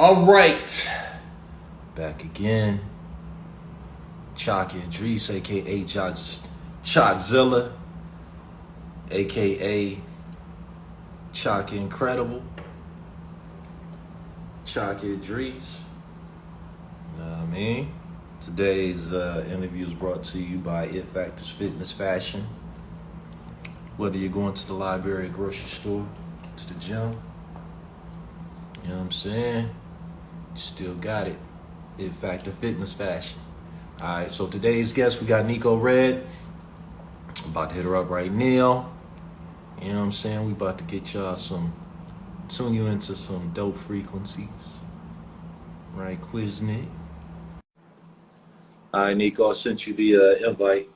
All right, back again. Chalky Idris, aka Chotzilla, aka Chalky Incredible, Chalky Idris. You know what I mean? Today's interview is brought to you by itfactorfitnessfashon. Whether you're going to the library, grocery store, to the gym, you know what I'm saying? You still got it. Factor Fitness Fashion. Alright, so today's guest, we got Neco Redd. I'm about to hit her up right now. You know what I'm saying? We about to get y'all tune you into some dope frequencies. Right, Quiznik? Alright, Neco, I sent you the invite.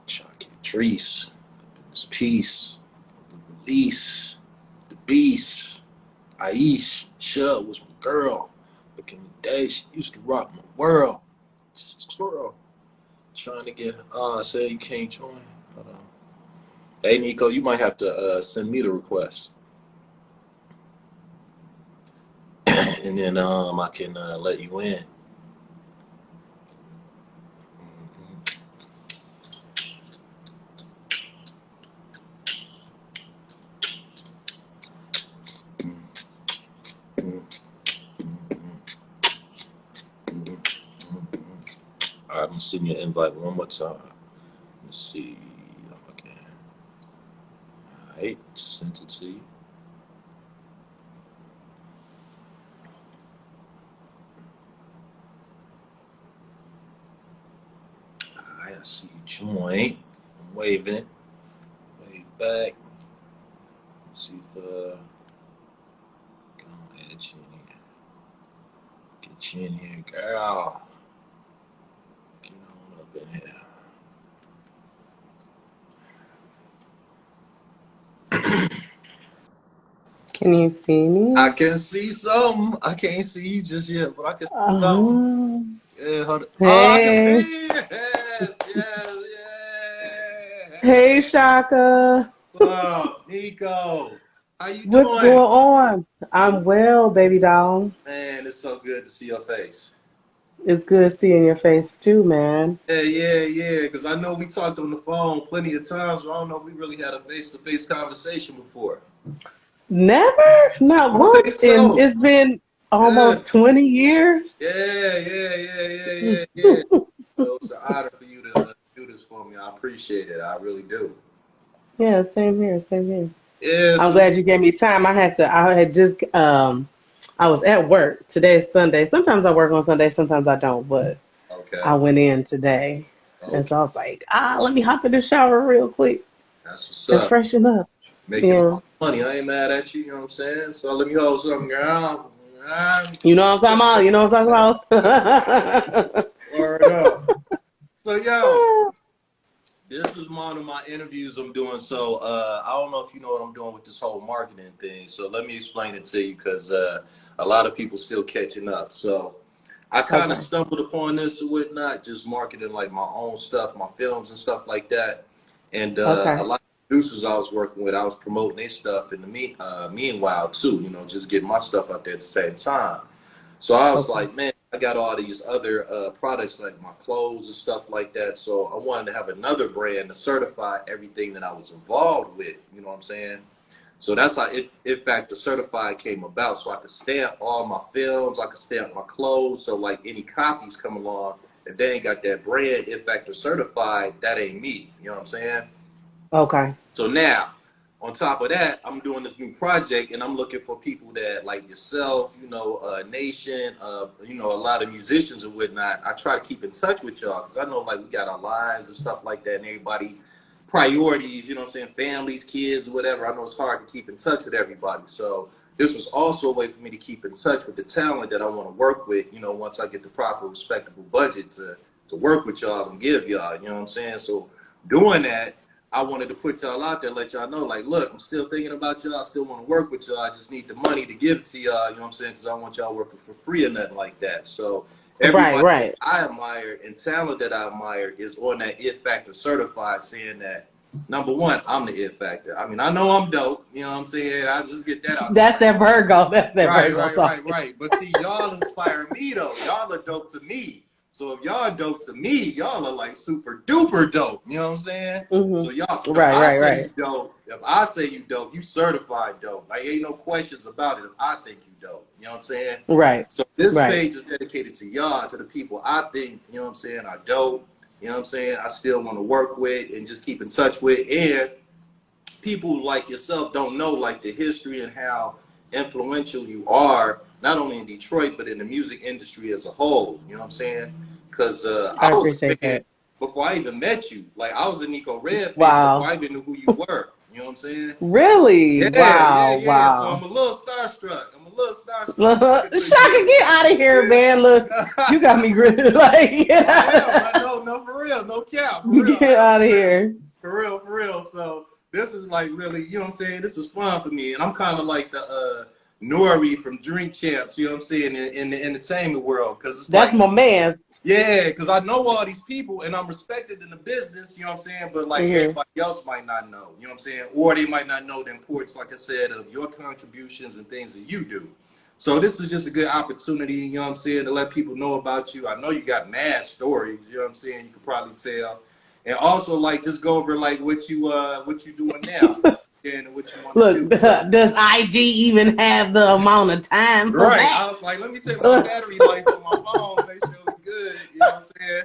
Chalky Idris, this piece, the release, the beast, Aish, Shug was my girl. Back in the day, she used to rock my world. Squirrel. Trying to get, say you can't join. But, hey, Neco, you might have to send me the request. And then I can let you in. All right, I'm gonna send you an invite one more time. Let's see. Okay. All right, sent it to you. All right, I see you join. I'm waving. Wave back. Let's see if go ahead, you in here. Get you in here, girl. Get on up in here. Can you see me? I can see something. I can't see you just yet, but I can see something. Yeah, hold on. Hey. Oh, I can see. Yes, yeah. Hey, Shaka. What's up, Neco? How you What's doing? going on? I'm well, baby doll. Man, it's so good to see your face. It's good seeing your face too, man. Yeah. Because I know we talked on the phone plenty of times, but I don't know if we really had a face-to-face conversation before. Never? Not I don't think once. And so. it's been almost 20 years. Yeah. So it's an honor for you to do this for me. I appreciate it. I really do. Yeah, same here, same here. Yeah, I'm so glad you gave me time. I was at work. Today's Sunday. Sometimes I work on Sunday, sometimes I don't, but okay. I went in today. And Okay. so I was like, let me hop in the shower real quick That's what's and up. freshen up. Making Yeah. all the money. I ain't mad at you, you know what I'm saying? So let me hold something, girl. You know what I'm talking about? You know what I'm talking about? Word up. So, yo, this is one of my interviews I'm doing. So, I don't know if you know what I'm doing with this whole marketing thing. So, let me explain it to you because a lot of people still catching up. So, I kind of Okay. stumbled upon this and whatnot, just marketing like my own stuff, my films and stuff like that. And a Okay. lot of producers I was working with, I was promoting their stuff in the meanwhile too, just getting my stuff out there at the same time. So I was Okay. like, man, I got all these other products like my clothes and stuff like that. So I wanted to have another brand to certify everything that I was involved with. You know what I'm saying? So that's how It Factor Certified came about. So I could stamp all my films, I could stamp my clothes. So like any copies come along, if they ain't got that brand It Factor Certified, that ain't me. You know what I'm saying? Okay. So now on top of that, I'm doing this new project, and I'm looking for people that like yourself, Nation, a lot of musicians and whatnot. I try to keep in touch with y'all because I know like we got our lives and stuff like that, and everybody priorities, you know what I'm saying, families, kids, whatever. I know it's hard to keep in touch with everybody. So this was also a way for me to keep in touch with the talent that I want to work with, once I get the proper respectable budget to work with y'all and give y'all, you know what I'm saying? So doing that, I wanted to put y'all out there, let y'all know, like, look, I'm still thinking about y'all. I still want to work with y'all. I just need the money to give to y'all, you know what I'm saying? Because I don't want y'all working for free or nothing like that. So everybody that I admire and talent that I admire is on that It Factor certified, saying that, number one, I'm the It Factor. I mean, I know I'm dope, you know what I'm saying? I just get that out. That's that Virgo. That's that Virgo. Right. But see, y'all inspire me, though. Y'all are dope to me. So if y'all dope to me, y'all are like super duper dope. You know what I'm saying? Mm-hmm. So y'all, if I say you dope, if I say you dope, you certified dope. Like ain't no questions about it if I think you dope. You know what I'm saying? Right. So this page is dedicated to y'all, to the people I think, you know what I'm saying, are dope. You know what I'm saying? I still want to work with and just keep in touch with. And people like yourself don't know like the history and how influential you are, not only in Detroit, but in the music industry as a whole. You know what I'm saying? Because I was a fan before I even met you. Like I was a Neco Redd fan before I even knew who you were. You know what I'm saying? Really? Yeah. Wow. So I'm a little starstruck. Shaka, get out of here, man. Look, you got me gritted. Like, no, for real. No cap. For real. Get out of here. For real. So this is like really, you know what I'm saying? This is fun for me. And I'm kind of like the Nori from Drink Champs, you know what I'm saying, in the entertainment world. Because that's my man. Yeah, because I know all these people and I'm respected in the business, you know what I'm saying? But like everybody else might not know, you know what I'm saying? Or they might not know the importance, like I said, of your contributions and things that you do. So this is just a good opportunity, you know what I'm saying, to let people know about you. I know you got mad stories, you know what I'm saying? You could probably tell. And also like just go over like what you doing now. And what you want to do. So. Does IG even have the amount of time for that? I was like, let me check my battery life on my phone, make sure it's good. You know what I'm saying?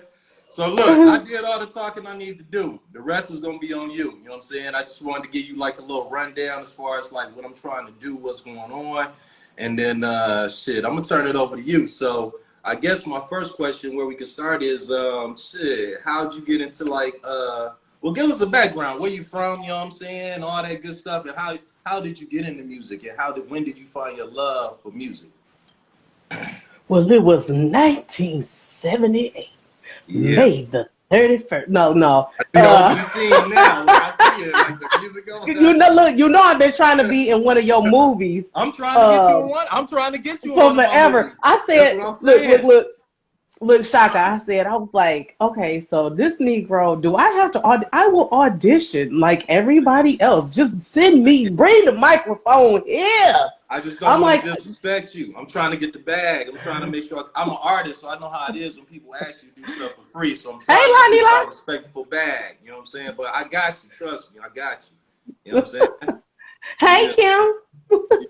So look, I did all the talking I need to do. The rest is gonna be on you. You know what I'm saying? I just wanted to give you like a little rundown as far as like what I'm trying to do, what's going on, and then I'm gonna turn it over to you. So I guess my first question where we can start is how'd you get into like well, give us a background. Where you from? You know what I'm saying? All that good stuff. And how did you get into music? And when did you find your love for music? Well, it was 1978, May the 31st. No. I see it now. I see it. Like the music goes look, I've been trying to be in one of your movies. I'm trying to get you in one. I'm trying to get you in for one forever. I said, Look, Shaka, I was like, okay, so this Negro, do I have to, I will audition like everybody else. Just send me, bring the microphone here. I just don't want to disrespect you. I'm trying to get the bag. I'm trying to make sure, I'm an artist, so I know how it is when people ask you to do stuff for free. So I'm trying to get a respectful bag, you know what I'm saying? But I got you, trust me, I got you. You know what I'm saying? Hey, Kim.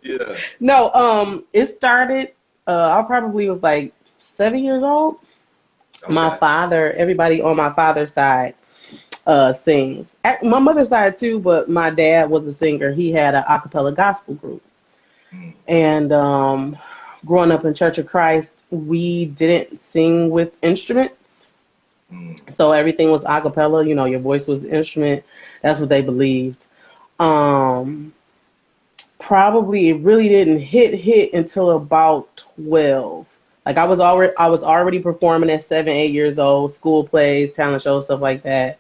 Yeah. No, it started, I probably was like 7 years old. Okay. My father, everybody on my father's side sings. At my mother's side too, but my dad was a singer. He had an a cappella gospel group. And growing up in Church of Christ, we didn't sing with instruments. So everything was a cappella. You know, your voice was the instrument. That's what they believed. Probably it really didn't hit until about 12. Like I was already performing at 7, 8 years old, school plays, talent shows, stuff like that.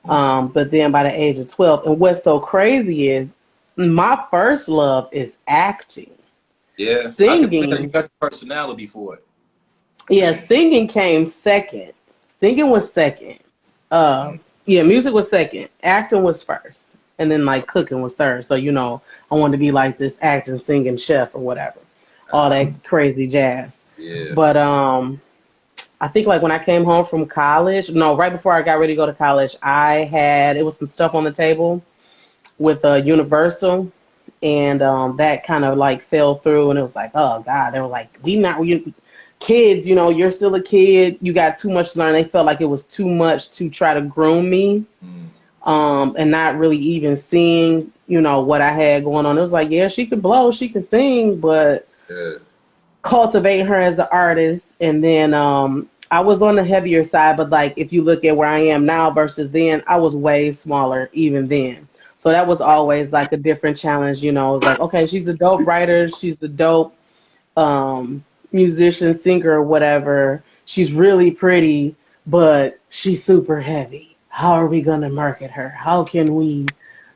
But then by the age of 12, and what's so crazy is my first love is acting. Yeah, singing. I can tell you got the personality for it. Yeah, singing came second. Singing was second. Music was second. Acting was first, and then like cooking was third. So I wanted to be like this acting, singing chef or whatever, all that crazy jazz. Yeah. But I think like when I came home from college, right before I got ready to go to college, it was some stuff on the table with Universal, and that kind of like fell through, and it was like, oh God, they were like, kids, you're still a kid, you got too much to learn. They felt like it was too much to try to groom me and not really even seeing, what I had going on. It was like, yeah, she could blow, she could sing, but Yeah. cultivate her as an artist. And then I was on the heavier side, but like if you look at where I am now versus then, I was way smaller even then. So that was always like a different challenge. It was like, okay, she's a dope writer, she's a dope musician, singer, or whatever. She's really pretty, but she's super heavy. How are we gonna market her? How can we?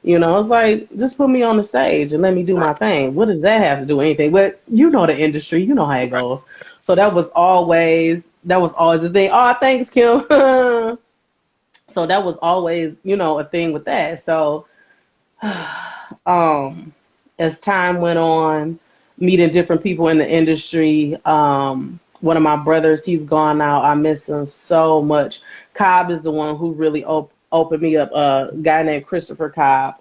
It's like, just put me on the stage and let me do my Right. thing. What does that have to do with anything? But the industry, you know how it Right. goes. So that was always the thing. Oh, thanks, Kim. So that was always, a thing with that. So as time went on, meeting different people in the industry, one of my brothers, he's gone now. I miss him so much. Cobb is the one who really opened me up. A guy named Christopher Cobb.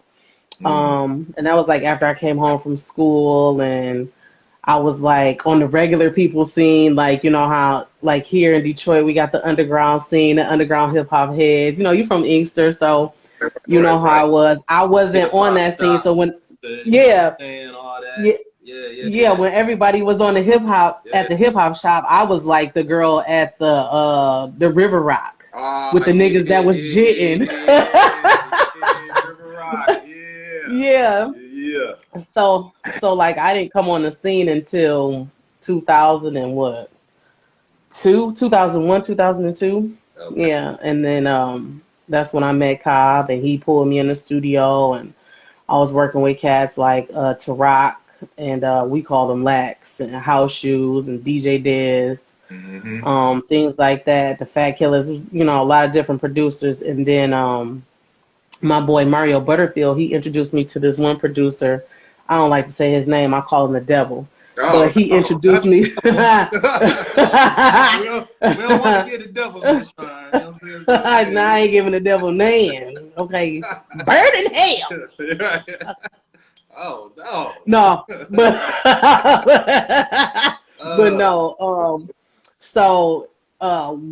And that was like after I came home from school, and I was like on the regular people scene, like, how like here in Detroit we got the underground scene, the underground hip hop heads. You from Inkster, so you know Right. how I Right. was. I wasn't Hip on hop that scene, shop. so when You know what yeah, I'm saying? All yeah, that. Yeah. Yeah. yeah, Yeah. when everybody was on the Yeah. hip hop shop, I was like the girl at the River Rock with the Yeah. niggas that was Yeah. jitting. Yeah. River Rock. Yeah. Yeah. Yeah. So like I didn't come on the scene until 2000 and what? 2001, 2002. Okay. Yeah, and then that's when I met Cobb, and he pulled me in the studio, and I was working with cats like Tarak, and we call them Lax, and House Shoes, and DJ Diz, Mm-hmm. things like that. The Fat Killers, a lot of different producers, and then my boy Mario Butterfield, he introduced me to this one producer. I don't like to say his name. I call him the devil. But Oh he no, introduced not me. the devil. No, we don't want to get the devil no shine. You know what I'm saying? So Nah, I ain't giving the devil name. Okay. Burn in hell. yeah. Oh no. No, but but uh, no. So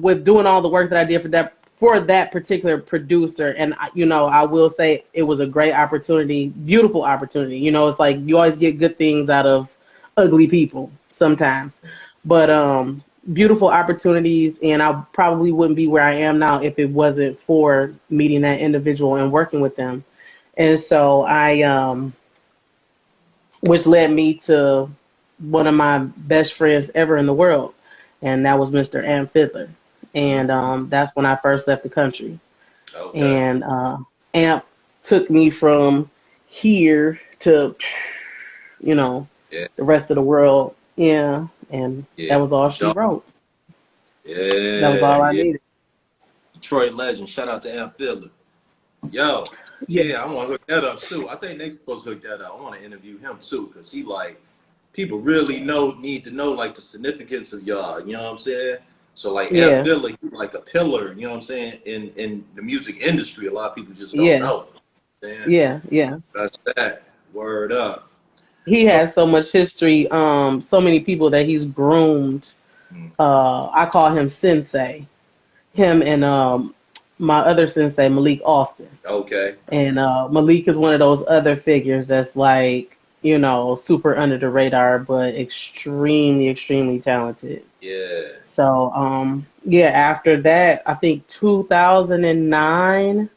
with doing all the work that I did for that particular producer, and I will say it was a great opportunity, beautiful opportunity. It's like you always get good things out of ugly people sometimes, but beautiful opportunities, and I probably wouldn't be where I am now if it wasn't for meeting that individual and working with them. And so which led me to one of my best friends ever in the world, and that was Mr. Amp Fiddler. And that's when I first left the country. okay. And Amp took me from here to, Yeah. the rest of the world. Yeah, and Yeah. that was all she Dope. wrote. That was Yeah. all I Yeah. needed. Detroit legend. Shout out to Amp Fiddler. Yo. Yeah, Yeah, I want to hook that up too. I think they're supposed to hook that up. I want to interview him too, because he like people really need to know like the significance of y'all. You know what I'm saying? So like Amp yeah, Fiddler, he's like a pillar. You know what I'm saying? In the music industry, a lot of people just don't yeah, know. Man, yeah, yeah. that's that. Word up. He But has so much history, so many people that he's groomed. I call him Sensei. Him and my other sensei, Malik Austin. okay. And Malik is one of those other figures that's like, super under the radar, but extremely, extremely talented. Yeah. So, yeah, after that, I think 2009,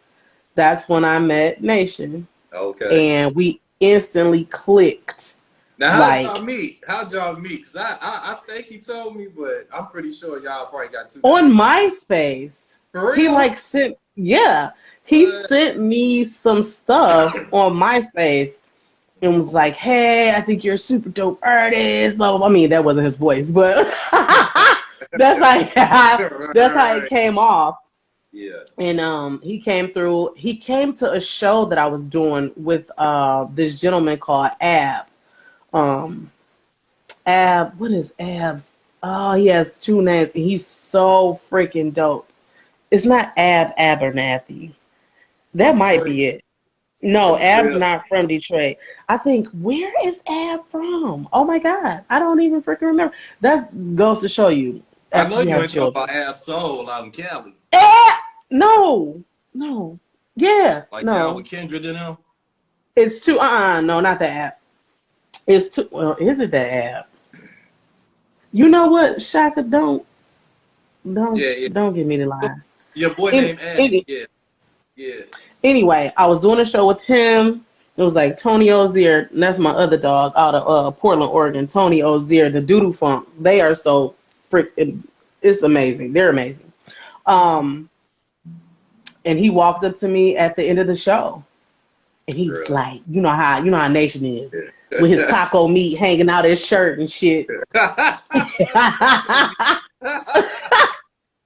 that's when I met Nation. Okay. And we instantly clicked. Now, how'd y'all Like, meet? How'd y'all meet? Cause I think he told me, but I'm pretty sure y'all probably got two on different. MySpace, For he real? like sent, yeah, he What? sent me some stuff on MySpace and was like, "Hey, I think you're a super dope artist." Blah blah, blah. I mean, that wasn't his voice, but that's how that's how it Right. came off. Yeah. And he came through. He came to a show that I was doing with this gentleman called Ab. Um, Ab, what is Ab's? Oh, he has two names. And he's so freaking dope. It's not Ab Abernathy. From That might Detroit? be it. No, From Ab's Detroit? not from Detroit. I think, where is Ab from? Oh my God. I don't even freaking remember. That goes to show you I after know you you have ain't talking about children. Ab Soul out in Cali. Eh! No, no. Yeah, Like down with no. Kendra and them? It's too, no, not the app. It's too, well, is it the app? You know what, Shaka, Yeah, yeah. don't give me the line. Your boy In, named Ad. any, Yeah, yeah. anyway, I was doing a show with him. It was like Tony Ozier, and that's my other dog out of Portland, Oregon. Tony Ozier, the Doodoo Funk. They are so freaking, it's amazing. They're amazing. Um, and he walked up to me at the end of the show, and he was Girl. like, you know how Nation is, with his taco meat hanging out his shirt and shit.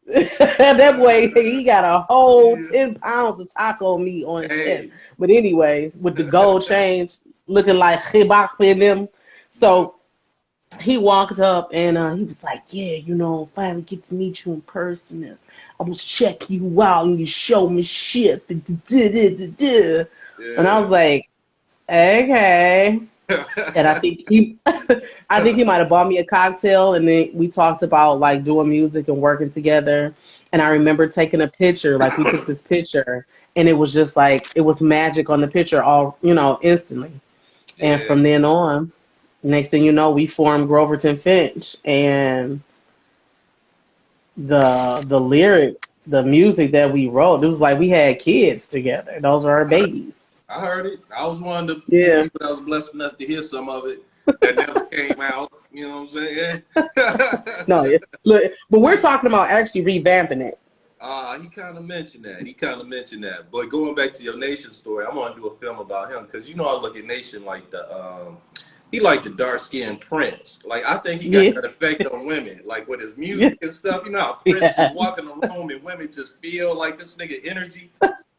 That boy, he got a whole 10 pounds of taco meat on his chest. But anyway, with the gold chains looking like chibak in them. So he walked up and he was like, yeah, finally get to meet you in person. And I was check you out and you show me shit. And I was like, okay. And I think he might have bought me a cocktail, and then we talked about like doing music and working together. And I remember taking a picture, like we took this picture, and it was just like it was magic on the picture, all instantly. Yeah. And from then on, next thing you know, we formed Groverton Finch, and the lyrics, the music that we wrote, it was like we had kids together. Those are our babies. I heard it. I was one of the Yeah. people that was blessed enough to hear some of it that never came out. You know what I'm saying? No, look, but we're talking about actually revamping it. He kind of mentioned that. But going back to your Nation story, I'm gonna do a film about him because I look at Nation like he like the dark skinned Prince. Like I think he got that effect on women, like with his music and stuff. You know how Prince just walk in the room and women just feel like this nigga energy.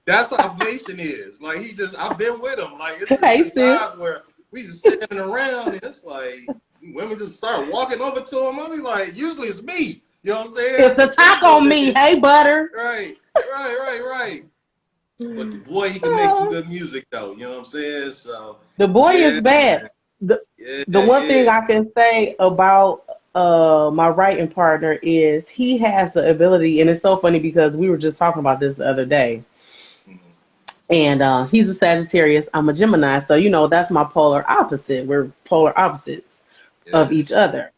That's how Nation is. Like I've been with him. Like it's times where we just standing around and it's like women just start walking over to him. I mean, like usually it's me. You know what I'm saying? It's the taco meat. Hey, butter. Right. But the boy, he can make some good music though. You know what I'm saying? So the boy is bad. The one thing I can say about my writing partner is he has the ability, and it's so funny because we were just talking about this the other day. And he's a Sagittarius. I'm a Gemini. So, that's my polar opposite. We're polar opposites of each other.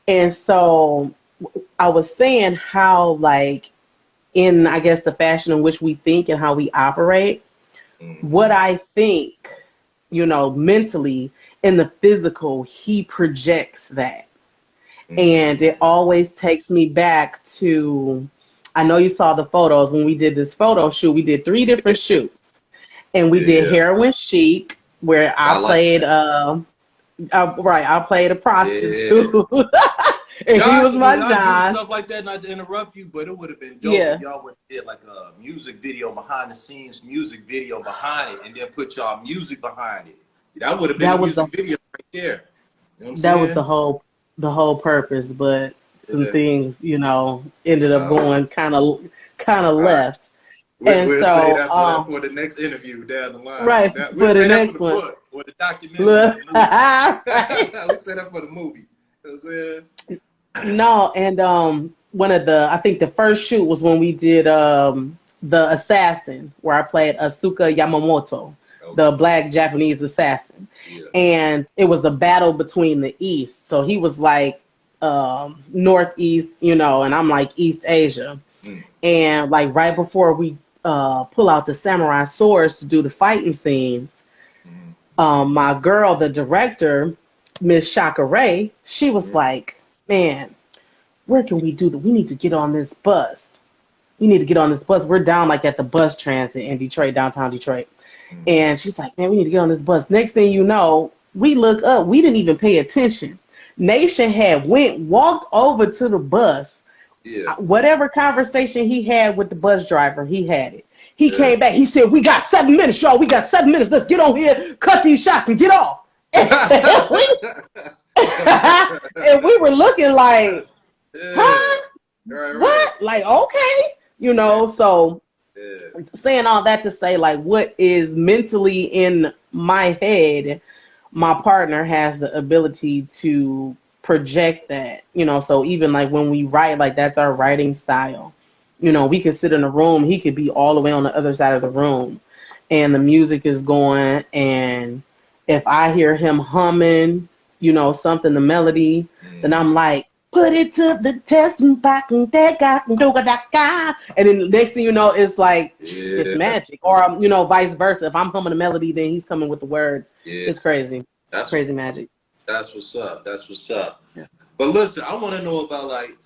And so I was saying how, like, in, I guess, the fashion in which we think and how we operate, what I think, mentally, in the physical, he projects that. And it always takes me back to, I know you saw the photos when we did this photo shoot. We did 3 different shoots. And we did Heroin Chic, where I played, I played a prostitute. And he was my John. Stuff like that, not to interrupt you, but it would have been dope if y'all would have did like a music video behind the scenes, music video behind it, and then put y'all music behind it. That would have been a music video right there. You know what I'm saying? Was the whole purpose, but some things, ended up going kind of left. We'll say that for the next interview down the line. Right, We'll for the say next that for the one. book or the documentary. We'll say that for the movie. No, and I think the first shoot was when we did the Assassin, where I played Asuka Yamamoto, the black Japanese assassin. Yeah. And it was a battle between the East. So he was like Northeast, and I'm like East Asia. And like right before we pull out the samurai swords to do the fighting scenes, my girl, the director, Miss Shaka Ray, she was like, man, where can we do that? We need to get on this bus. We're down like at the bus transit in Detroit, downtown Detroit. And she's like, man, we need to get on this bus. Next thing you know, we look up. We didn't even pay attention. Nation had walked over to the bus. Yeah. Whatever conversation he had with the bus driver, he had it. He came back. He said, we got 7 minutes, y'all. We got 7 minutes. Let's get on here, cut these shots, and get off. And we were looking like, huh? What? Like, okay. So saying all that to say, like, what is mentally in my head, my partner has the ability to project that, so even like when we write, like that's our writing style. We could sit in a room, he could be all the way on the other side of the room, and the music is going, and if I hear him humming, you know, something, the melody, then I'm like, put it to the test, and then the next thing you know, it's like, it's Yeah. magic. Or, you know, vice versa. If I'm humming a melody, then he's coming with the words. Yeah. It's crazy. It's That's crazy magic. that's what's up. That's what's up. Yeah. But listen, I want to know about like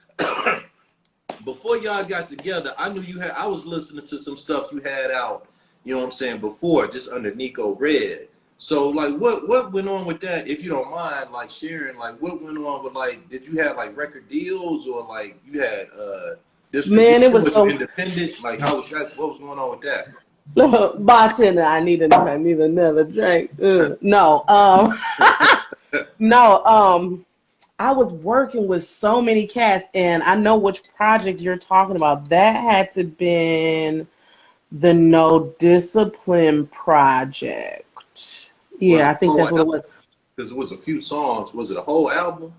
before y'all got together. I knew you had. I was listening to some stuff you had out. You know what I'm saying before, just under Neco Redd. So like, what went on with that? If you don't mind, like sharing, like what went on with like, did you have like record deals or like you had distribution? Man, it was so independent. Like how was that? What was going on with that? Look, bartender, I need another drink. No, no, I was working with so many cats, and I know which project you're talking about. That had to been the No Discipline project. Yeah, I think that's what it was. Because it was a few songs. Was it a whole album?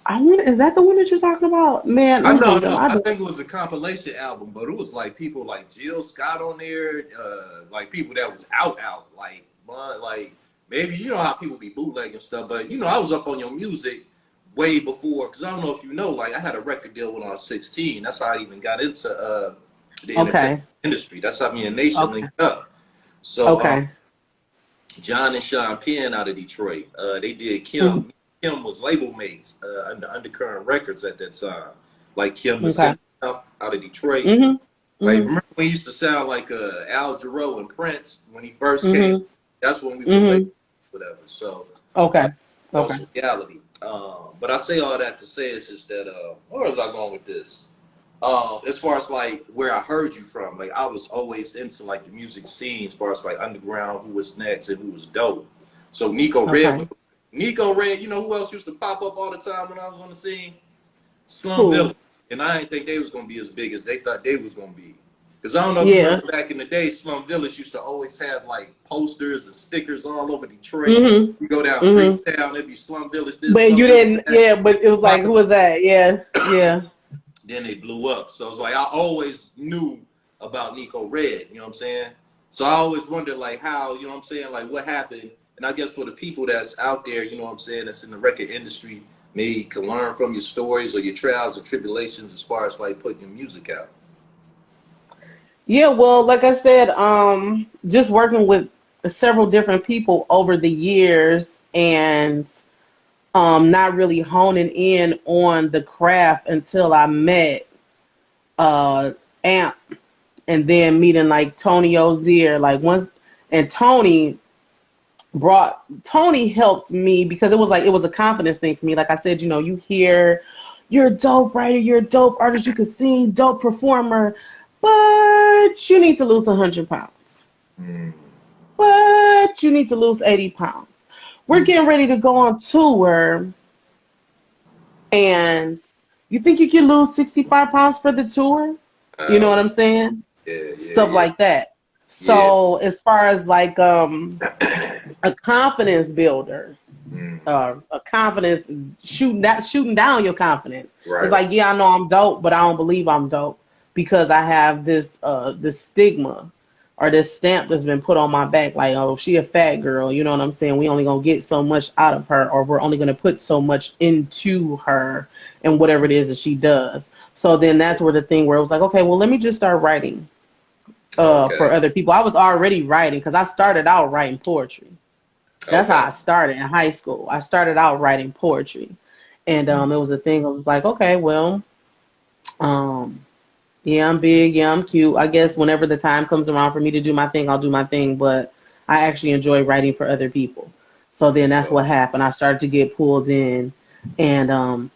Is that the one that you're talking about? Man, I know, no. I think it was a compilation album, but it was like people like Jill Scott on there, like people that was out, like maybe you know how people be bootlegging stuff, but you know I was up on your music way before because I don't know if you know, like I had a record deal when I was 16. That's how I even got into the entertainment industry. That's how me and Nation linked up. So John and Sean Penn out of Detroit, they did Kim. Kim was label mates under Undercurrent Records at that time. Like Kim was stuff out of Detroit. Like remember when he used to sound like Al Jarreau and Prince when he first came? That's when we were like whatever. So that's reality. But I say all that to say it's just that where was I going with this? As far as like where I heard you from, like I was always into like the music scene as far as like underground, who was next and who was dope. So Neco Redd. Neco Redd, you know who else used to pop up all the time when I was on the scene? Slum Village. And I didn't think they was going to be as big as they thought they was going to be. Because I don't know if you remember back in the day, Slum Village used to always have like posters and stickers all over Detroit. You go down Freetown, it'd be Slum Village. This, but Slum you Village, didn't, but it was like, who was that? Yeah. Then they blew up. So it's like I always knew about Neco Redd, you know what I'm saying? So I always wondered like how, you know what I'm saying, like what happened. And I guess for the people that's out there, you know what I'm saying, that's in the record industry, maybe can learn from your stories or your trials and tribulations as far as like putting your music out. Yeah, well, like I said, just working with several different people over the years and not really honing in on the craft until I met Amp and then meeting like Tony Ozier. Like once, and Tony helped me because it was a confidence thing for me. Like I said, you know, you hear you're a dope writer, you're a dope artist, you can sing, dope performer, but you need to lose 100 pounds. But you need to lose 80 pounds. We're getting ready to go on tour, and you think you can lose 65 pounds for the tour? You know what I'm saying? Stuff like that. So as far as like a confidence builder, a confidence shooting down your confidence. It's like, yeah, I know I'm dope, but I don't believe I'm dope because I have this stigma or this stamp that's been put on my back, like, oh, she a fat girl, you know what I'm saying? We only gonna get so much out of her, or we're only gonna put so much into her and whatever it is that she does. So then that's where the thing where it was like, okay, well, let me just start writing for other people. I was already writing because I started out writing poetry. That's how I started in high school. I started out writing poetry, and it was a thing. I was like, okay, well, yeah, I'm big. Yeah, I'm cute. I guess whenever the time comes around for me to do my thing, I'll do my thing. But I actually enjoy writing for other people. So then that's what happened. I started to get pulled in, and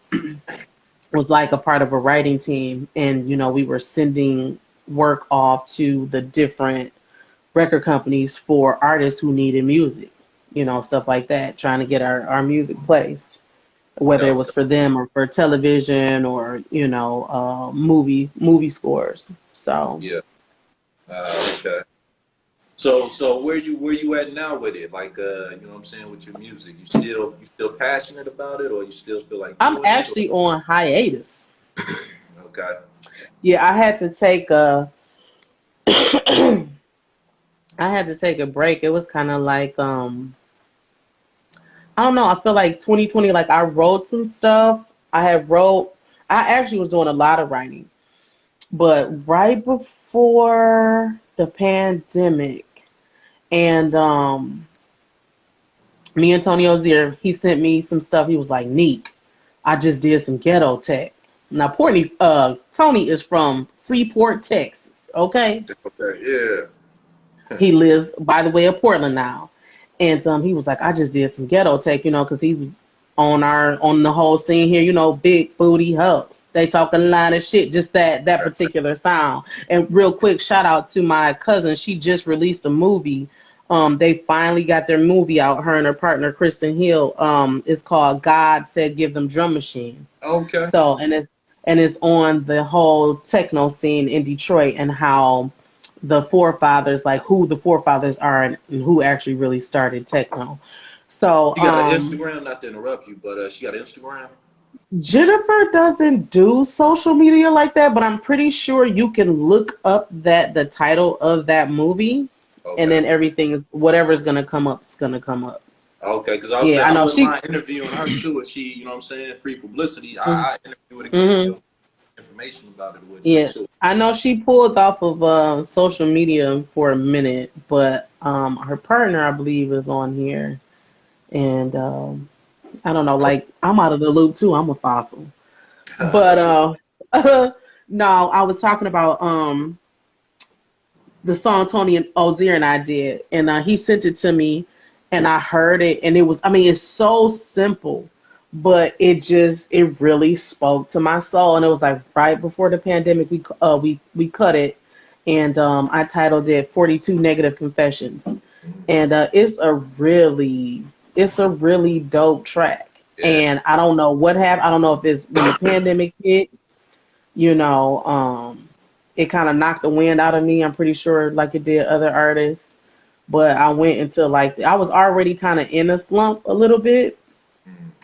was like a part of a writing team. And, you know, we were sending work off to the different record companies for artists who needed music, you know, stuff like that, trying to get our music placed, whether it was for them or for television or, you know, movie scores. So okay. So where you at now with it? Like you know what I'm saying, with your music, you still passionate about it, or you still feel like I'm actually on hiatus. Okay. Yeah, I had to take I had to take a break. It was kind of like I don't know. I feel like 2020. Like I wrote some stuff. I actually was doing a lot of writing, but right before the pandemic, and me and Tony Ozier, he sent me some stuff. He was like, "Neek, I just did some ghetto tech." Now, Tony is from Freeport, Texas. Okay, Okay, yeah. he lives by the way of Portland now, and he was like, "I just did some ghetto tech," because he was on the whole scene here, big booty hoes. They talk a lot of shit, just that particular sound. And real quick, shout out to my cousin. She just released a movie. They finally got their movie out. Her and her partner Kristen Hill. It's called God Said Give Them Drum Machines. Okay. So and it's on the whole techno scene in Detroit and how the forefathers, like who the forefathers are and who actually really started techno. So She got an Instagram, not to interrupt you, but she got an Instagram. Jennifer doesn't do social media like that, but I'm pretty sure you can look up the title of that movie, and Okay. then everything is whatever's gonna come up is gonna come up. Okay, because I was Yeah, saying I I know wouldn't she. mind interviewing her too if she, what I'm saying, free publicity. Mm-hmm, I interview it again, mm-hmm. information about it or whatnot Yeah, too. I know she pulled off of social media for a minute, but her partner, I believe, is on here, and I don't know. Like I'm out of the loop too. I'm a fossil, but That's no, I was talking about the song Tony and Ozier and I did, and he sent it to me, and I heard it, and it was, I mean, it's so simple, but it really spoke to my soul, and it was like right before the pandemic, we cut it, and I titled it 42 Negative Confessions, and it's a really dope track, yeah. and I don't know what happened. I don't know if it's when the pandemic hit, you know, it kind of knocked the wind out of me. I'm pretty sure, like it did other artists. But I went into like I was already kind of in a slump a little bit,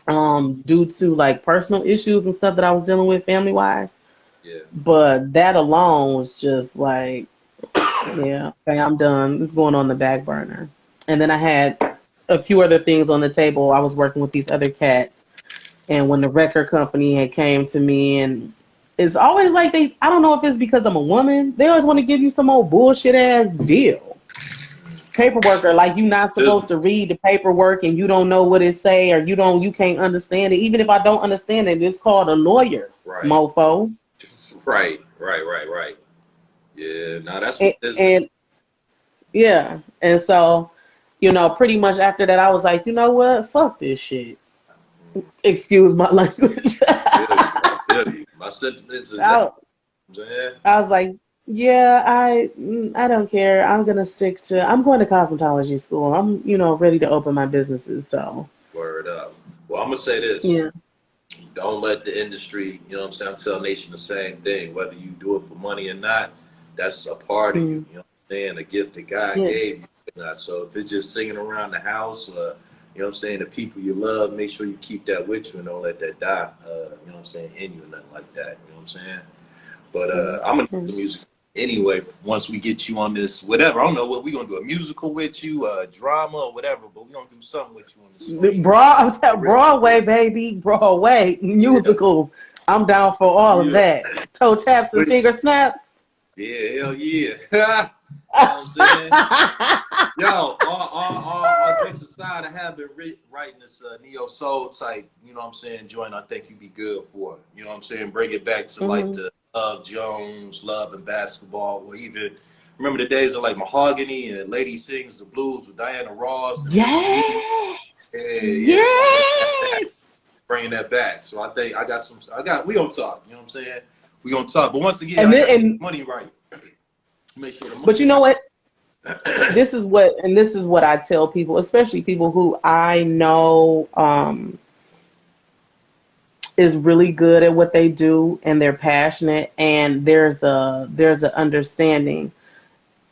due to like personal issues and stuff that I was dealing with family wise. Yeah. But that alone was just like, yeah, okay, I'm done. This is going on the back burner. And then I had a few other things on the table. I was working with these other cats, and when the record company had came to me, and it's always like I don't know if it's because I'm a woman, they always want to give you some old bullshit ass deal. Paperwork, or like you're not supposed Business. to read the paperwork and you don't know what it say, or you can't understand it. Even if I don't understand it, it's called a lawyer, Right. mofo. Right. Yeah. Now that's And, what this. and yeah, and so pretty much after that, I was like, you know what, fuck this shit. Excuse my language. I feel you. My sentiments is that. I, I'm saying. I was like, yeah, I don't care. I'm going to cosmetology school. I'm, ready to open my businesses. So, Word up. Well, I'm gonna say this. yeah. Don't let the industry, what I'm saying, tell Nation the same thing. Whether you do it for money or not, that's a part of you. Mm, You know what I'm saying? A gift that God yeah. gave you. So if it's just singing around the house, what I'm saying, the people you love, make sure you keep that with you and don't let that die, what I'm saying, in you or nothing like that. You know what I'm saying? But I'm gonna do Mm. the music anyway. Once we get you on this, whatever. I don't know what we're gonna do, a musical with you, drama or whatever. But we're gonna do something with you on the screen. Broadway, baby. Broadway. Yeah, Musical. I'm down for all of yeah. that. Toe taps and But, finger snaps. yeah, hell yeah. You know what I'm saying? Yo, all jokes aside, I have been writing this neo soul type, you know what I'm saying, joint. I think you'd be good for. You know what I'm saying? Bring it back to like Hmm. the Love Jones, Love and Basketball, or even remember the days of like Mahogany and Lady Sings the Blues with Diana Ross and Mickey D. Yes. Yeah. So I think that Yes. bringing that back. So I think we gonna talk. You know what I'm saying? We gonna talk. But once again, And I then, gotta get the and money right. Make sure the but money you know right. what? This is what I tell people, especially people who I know is really good at what they do and they're passionate, and there's a understanding.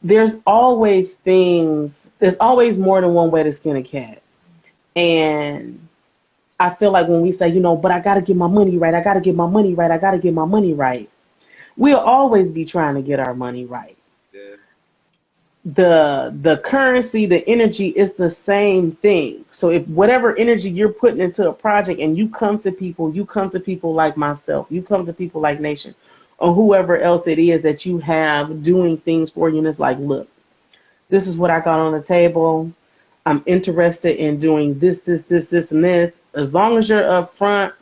There's always more than one way to skin a cat. And I feel like when we say, but I gotta get my money right, I gotta get my money right, I gotta get my money right, we'll always be trying to get our money right. Yeah. the currency, the energy is the same thing. So if whatever energy you're putting into a project and you come to people like myself, you come to people like Nation or whoever else it is that you have doing things for you, and it's like, look, this is what I got on the table. I'm interested in doing this, and this. As long as you're upfront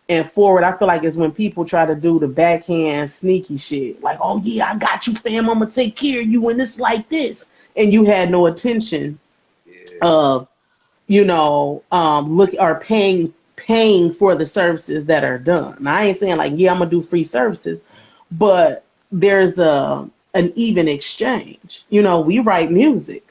and forward, I feel like it's when people try to do the backhand sneaky shit. Like, oh yeah, I got you, fam. I'm gonna take care of you, and it's like this, and you had no attention of, look or paying for the services that are done. Now, I ain't saying like, yeah, I'm gonna do free services, but there's an even exchange. We write music.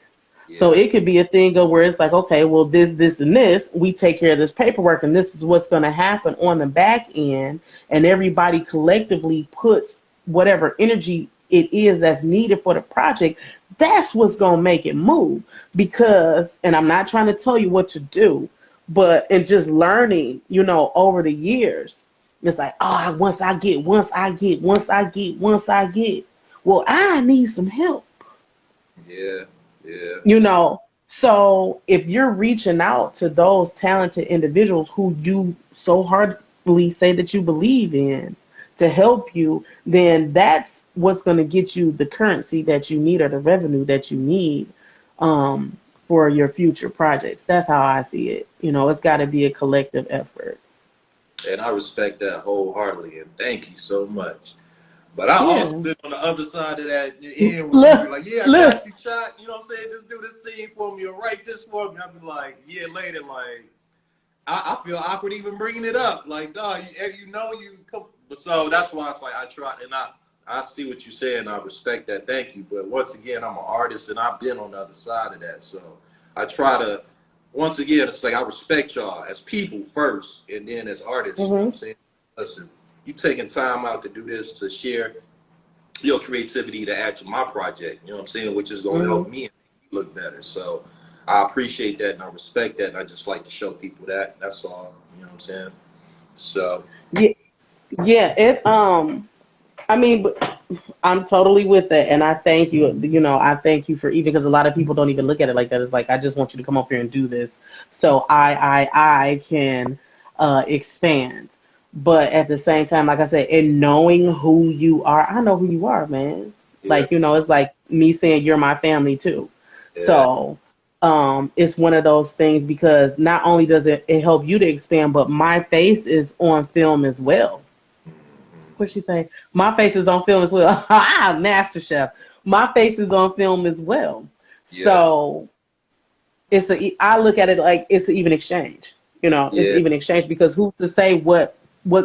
So it could be a thing of where it's like, okay, well, this, and this, we take care of this paperwork, and this is what's going to happen on the back end. And everybody collectively puts whatever energy it is that's needed for the project. That's what's going to make it move. Because, and I'm not trying to tell you what to do, but in just learning, over the years, it's like, oh, once I get. Well, I need some help. Yeah. Yeah. So if you're reaching out to those talented individuals who you so heartily say that you believe in to help you, then that's what's going to get you the currency that you need or the revenue that you need for your future projects. That's how I see it. It's got to be a collective effort. And I respect that wholeheartedly, and thank you so much. But I also been on the other side of that end when people like, yeah, I got you, Chuck. You know what I'm saying? Just do this scene for me or write this for me. I'll be like, yeah, later, like, I feel awkward even bringing it up. Like, dog, you come. So that's why it's like I try, and I see what you're saying. I respect that. Thank you. But once again, I'm an artist, and I've been on the other side of that. So I try to, once again, it's like I respect y'all as people first, and then as artists. You know what I'm saying? Listen. You taking time out to do this, to share your creativity, to add to my project, you know what I'm saying, which is going to help me and make me look better. So I appreciate that and I respect that, and I just like to show people that. That's all, you know what I'm saying? So but I'm totally with that, and I thank you. I thank you for, even because a lot of people don't even look at it like that. It's like, I just want you to come up here and do this so I can expand. But at the same time, like I said, and knowing who you are, I know who you are, man. Yeah. Like, it's like me saying you're my family too. Yeah. So it's one of those things, because not only does it help you to expand, but my face is on film as well. What'd she say? My face is on film as well. Master Chef. My face is on film as well. Yeah. So I look at it like it's an even exchange. It's an even exchange, because who's to say what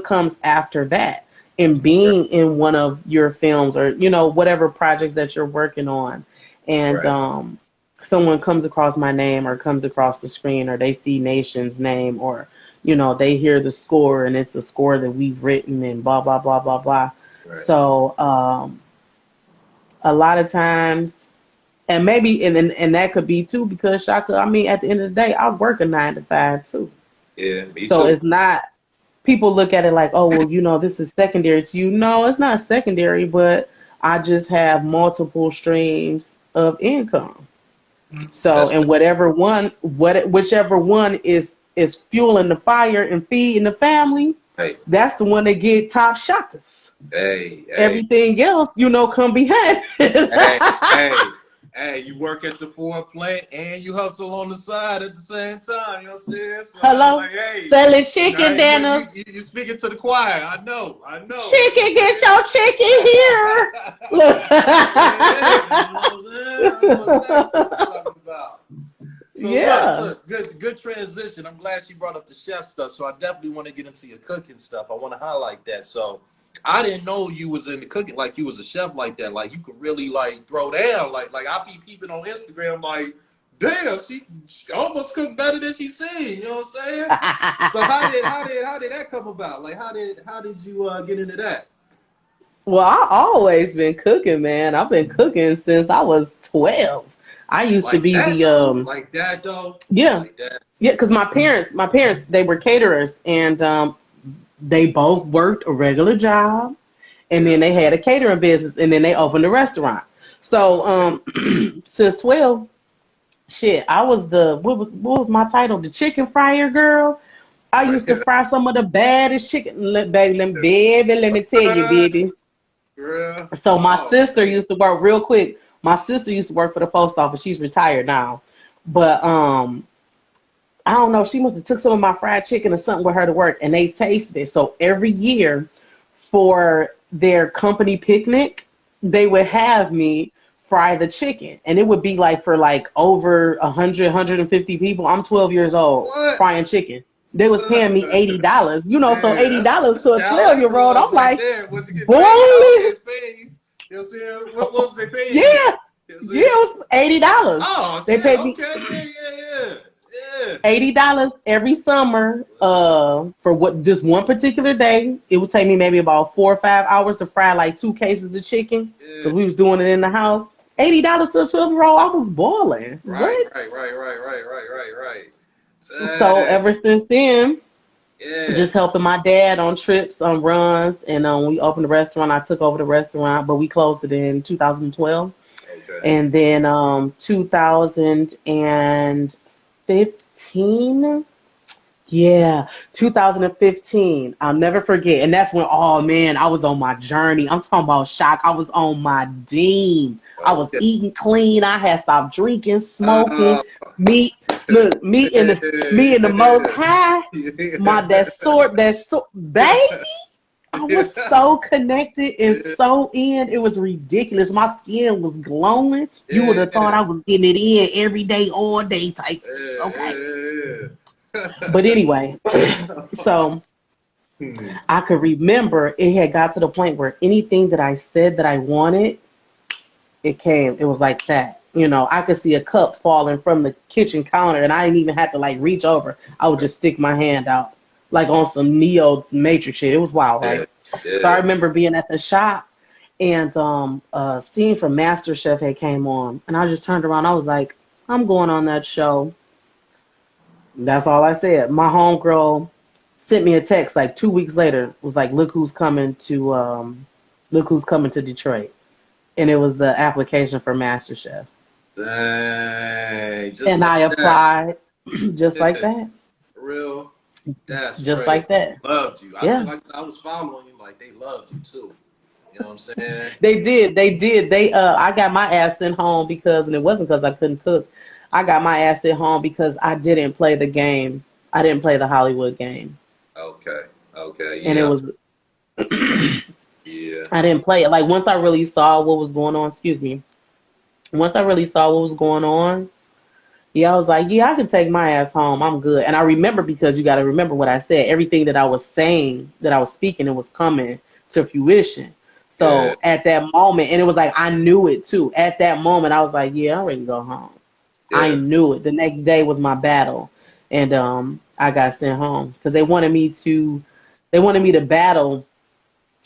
comes after that, and being in one of your films or whatever projects that you're working on, and someone comes across my name or comes across the screen, or they see Nation's name, or they hear the score and it's a score that we've written and blah blah blah blah blah. Right. So a lot of times, and maybe and that could be too, because Shaka, at the end of the day, I work a 9 to 5 too. Yeah, me so too. It's not. People look at it like, oh, well, this is secondary to you. No, it's not secondary, but I just have multiple streams of income. So, and whichever one is fueling the fire and feeding the family, that's the one that get top shotters. Everything else, come behind. Hey, you work at the Ford plant and you hustle on the side at the same time. You know what I'm saying? So hello, like, selling chicken dinners. You speaking to the choir. I know. Chicken, get your chicken here. Look. So look, good transition. I'm glad she brought up the chef stuff. So I definitely want to get into your cooking stuff. I want to highlight that. So I didn't know you was in the cooking, like you was a chef like that. Like you could really like throw down. Like I be peeping on Instagram, like, damn, she almost cooked better than she seen. You know what I'm saying? So how did that come about? Like how did you get into that? Well, I always been cooking, man. I've been cooking since I was 12. I used to be like that though. Yeah, like that. Yeah, because my parents, they were caterers, and they both worked a regular job, and then they had a catering business, and then they opened a restaurant. So since 12, shit, I was the what was my title? The chicken fryer girl. I used to fry some of the baddest chicken. Baby, let me tell you, baby. Girl. So my Oh, sister man. used to work real quick. My sister used to work for the post office. She's retired now, but I don't know. She must have took some of my fried chicken or something with her to work, and they tasted it. So every year for their company picnic, they would have me fry the chicken, and it would be like for like over 150 people. I'm 12 years old What? frying chicken. They was paying me $80. You know, so Man, $80 to a now that's 12-year-old. love I'm right like, there. Was you getting boy, paid? Okay, it's paying you. You know what I'm saying? What was they paying you? yeah, You know what I'm yeah, saying? it was $80. Oh They shit. paid me Okay. Yeah. Yeah. $80 every summer for what just one particular day. It would take me maybe about 4 or 5 hours to fry like 2 cases of chicken Yeah. because we was doing it in the house. $80 to a 12-year-old, I was boiling. Right. What? So Dang. ever since then, Yeah. just helping my dad on trips, on runs, and we opened the restaurant. I took over the restaurant, but we closed it in 2012. Okay. And then 2015, yeah, 2015. I'll never forget. And that's when, oh man, I was on my journey. I'm talking about shock. I was on my dean. I was Okay. eating clean. I had stopped drinking, smoking. Uh, Me, look, me in the most high. Baby. I was so connected and yeah. so in. It was ridiculous. My skin was glowing. You would have thought Yeah. I was getting it in every day, all day type. Okay. Yeah. But anyway, so Hmm. I could remember it had got to the point where anything that I said that I wanted, it came. It was like that. You know, I could see a cup falling from the kitchen counter and I didn't even have to like reach over. I would just stick my hand out like on some Neo Matrix shit. It was wild, Yeah. right? So I Yeah. remember being at the shop and a scene from MasterChef had came on and I just turned around. I was like, I'm going on that show. That's all I said. My homegirl sent me a text like 2 weeks later. Was like, look who's coming to Detroit, and it was the application for MasterChef, Dang. Just and like I that. applied just like Yeah. that, Real. That's just crazy. like that. Loved you. I said, Yeah, like I said, I was following you. Like they loved you too. You know what I'm saying? they did. I got my ass sent home because, and it wasn't because I couldn't cook. I got my ass sent home because I didn't play the game. I didn't play the Hollywood game, Okay. Okay. and it Yeah. was Yeah. I didn't play it. Like once I really saw what was going on, excuse me. Once I really saw what was going on, yeah, I was like, yeah, I can take my ass home. I'm good. And I remember because you got to remember what I said. Everything that I was saying, that I was speaking, it was coming to fruition. Yeah. So at that moment, and it was like I knew it too. At that moment, I was like, yeah, I'm ready to go home. I Yeah. knew it. The next day was my battle, and I got sent home because they wanted me to battle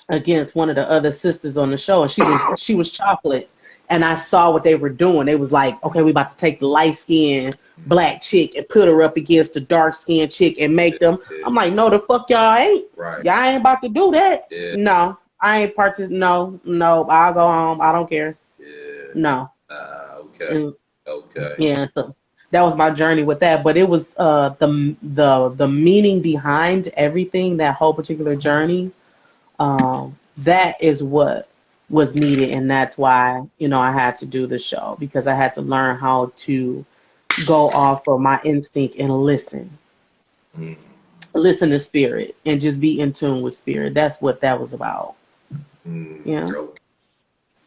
against one of the other sisters on the show, and she was chocolate. And I saw what they were doing. They was like, okay, we about to take the light skinned black chick and put her up against the dark skinned chick and make them. Yeah. I'm like, no, the fuck y'all ain't. Right. Y'all ain't about to do that. Yeah. No, I ain't no. I'll go home. I don't care. Yeah. No. Okay. And Okay. yeah, so that was my journey with that. But it was the meaning behind everything, that whole particular journey. That is what was needed, and that's why I had to do the show, because I had to learn how to go off of my instinct and Mm. listen to spirit, and just be in tune with spirit. That's what that was about. Yeah, Okay.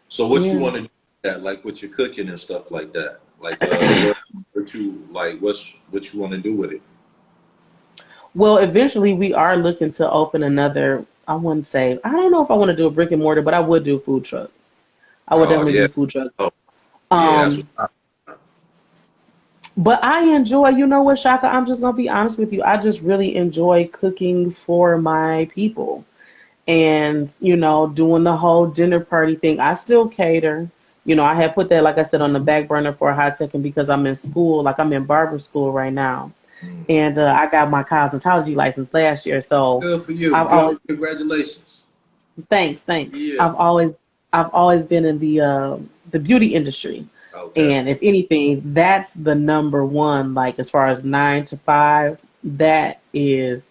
So what you yeah. want to do with that, like with your cooking and stuff like that? Like what you like what you want to do with it? Well, eventually we are looking to open another. I wouldn't say. I don't know if I want to do a brick and mortar, but I would do a food truck. I would Oh definitely yeah. do food trucks. Oh yeah, that's Um, But I enjoy, you know what, Shaka? I'm just gonna be honest with you. I just really enjoy cooking for my people, and doing the whole dinner party thing. I still cater. I had put that, like I said, on the back burner for a hot second because I'm in school. Like I'm in barber school right now, and I got my cosmetology license last year. So good for you. I've always Good. Congratulations. thanks. Yeah. I've always I've always been in the beauty industry. Okay. And if anything, that's the number one, like as far as 9 to 5, that is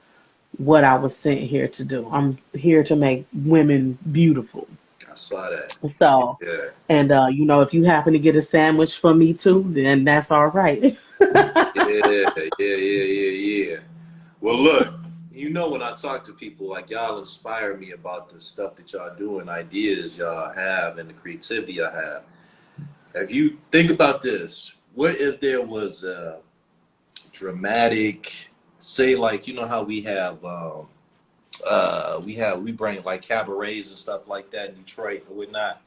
what I was sent here to do. I'm here to make women beautiful. I saw that. So, Yeah. and if you happen to get a sandwich for me too, then that's all right. Yeah. Well, look, when I talk to people, like y'all inspire me about the stuff that y'all do and ideas y'all have and the creativity y'all have. If you think about this, what if there was a dramatic, say, like, how we bring like cabarets and stuff like that in Detroit or whatnot.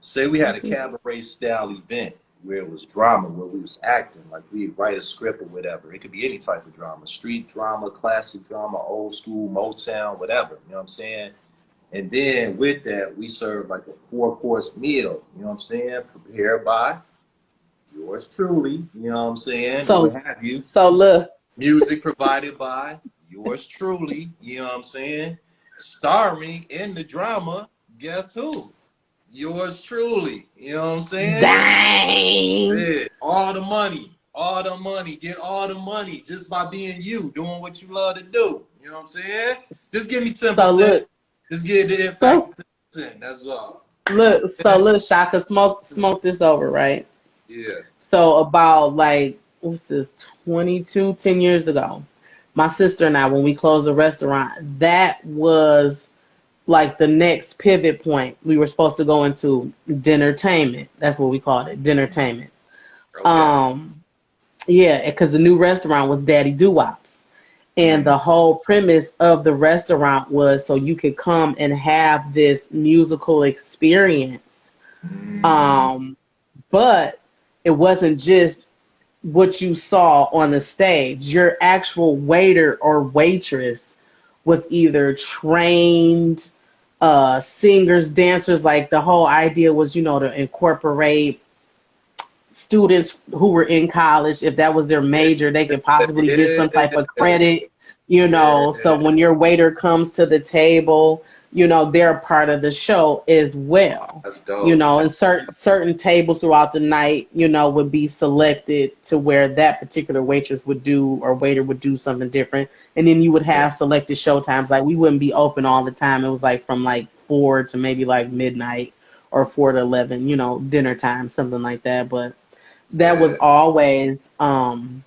Say we had a cabaret style event where it was drama, where we was acting, like we write a script or whatever. It could be any type of drama, street drama, classic drama, old school, Motown, whatever. You know what I'm saying? And then with that, we serve like a 4-course meal. You know what I'm saying? Prepared by yours truly. You know what I'm saying? Or what So, have you? so look, Music provided by yours truly. You know what I'm saying? Starring in the drama, guess who? Yours truly. You know what I'm saying? dang. Yeah. All the money. Get all the money just by being you, doing what you love to do. You know what I'm saying? Just give me So 10%. look, Just give the so impact 10%. That's all. You know what look, I'm so look, Shaka, smoke this over, right? saying? Yeah. So about like what's this, 10 years ago, my sister and I, when we closed the restaurant, that was like the next pivot point. We were supposed to go into dinnertainment. That's what we called it, dinnertainment. Okay. Um, yeah, because the new restaurant was Daddy Doo-Wops. And Mm. the whole premise of the restaurant was so you could come and have this musical experience. Mm. Um, but it wasn't just what you saw on the stage. Your actual waiter or waitress was either trained singers, dancers. Like the whole idea was, to incorporate students who were in college. If that was their major, they could possibly get some type of Yeah. credit, So Yeah. when your waiter comes to the table, they're a part of the show as well. That's dope. And certain tables throughout the night, would be selected to where that particular waitress would do or waiter would do something different. And then you would Yeah. have selected show times. Like we wouldn't be open all the time. It was like from like 4 to maybe like midnight or 4 to 11, dinner time, something like that. But that was Yeah. always one